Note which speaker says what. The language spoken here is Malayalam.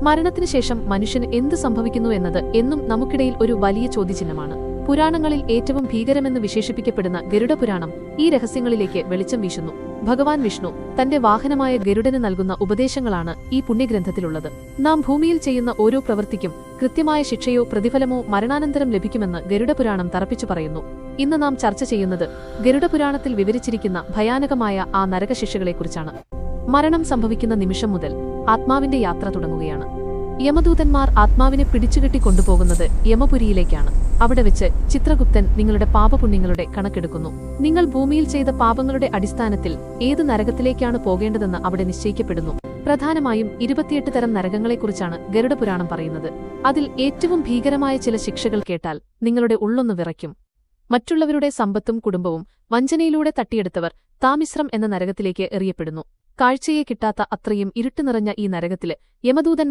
Speaker 1: മരണത്തിനു ശേഷം മനുഷ്യന് എന്ത് സംഭവിക്കുന്നു എന്നത് എന്നും നമുക്കിടയിൽ ഒരു വലിയ ചോദ്യചിഹ്നമാണ്. പുരാണങ്ങളിൽ ഏറ്റവും ഭീകരമെന്ന് വിശേഷിപ്പിക്കപ്പെടുന്ന ഗരുഡപുരാണം ഈ രഹസ്യങ്ങളിലേക്ക് വെളിച്ചം വീശുന്നു. ഭഗവാൻ വിഷ്ണു തന്റെ വാഹനമായ ഗരുഡന് നൽകുന്ന ഉപദേശങ്ങളാണ് ഈ പുണ്യഗ്രന്ഥത്തിലുള്ളത്. നാം ഭൂമിയിൽ ചെയ്യുന്ന ഓരോ പ്രവൃത്തിക്കും കൃത്യമായ ശിക്ഷയോ പ്രതിഫലമോ മരണാനന്തരം ലഭിക്കുമെന്ന് ഗരുഡപുരാണം തറപ്പിച്ചു പറയുന്നു. ഇന്ന് നാം ചർച്ച ചെയ്യുന്നത് ഗരുഡപുരാണത്തിൽ വിവരിച്ചിരിക്കുന്ന ഭയാനകമായ ആ നരകശിക്ഷകളെക്കുറിച്ചാണ്. മരണം സംഭവിക്കുന്ന നിമിഷം മുതൽ ആത്മാവിന്റെ യാത്ര തുടങ്ങുകയാണ്. യമദൂതന്മാർ ആത്മാവിനെ പിടിച്ചുകെട്ടി കൊണ്ടുപോകുന്നത് യമപുരിയിലേക്കാണ്. അവിടെ വെച്ച് ചിത്രഗുപ്തൻ നിങ്ങളുടെ പാപപുണ്യങ്ങളുടെ കണക്കെടുക്കുന്നു. നിങ്ങൾ ഭൂമിയിൽ ചെയ്ത പാപങ്ങളുടെ അടിസ്ഥാനത്തിൽ ഏത് നരകത്തിലേക്കാണ് പോകേണ്ടതെന്ന് അവിടെ നിശ്ചയിക്കപ്പെടുന്നു. പ്രധാനമായും 28 തരം നരകങ്ങളെക്കുറിച്ചാണ് ഗരുഡപുരാണം പറയുന്നത്. അതിൽ ഏറ്റവും ഭീകരമായ ചില ശിക്ഷകൾ കേട്ടാൽ നിങ്ങളുടെ ഉള്ളൊന്നു വിറയ്ക്കും. മറ്റുള്ളവരുടെ സമ്പത്തും കുടുംബവും വഞ്ചനയിലൂടെ തട്ടിയെടുത്തവർ താമിശ്രം എന്ന നരകത്തിലേക്ക് എറിയപ്പെടുന്നു. കാഴ്ചയെ കിട്ടാത്ത അത്രയും ഇരുട്ട് നിറഞ്ഞ ഈ നരകത്തില് യമദൂതന്മാർ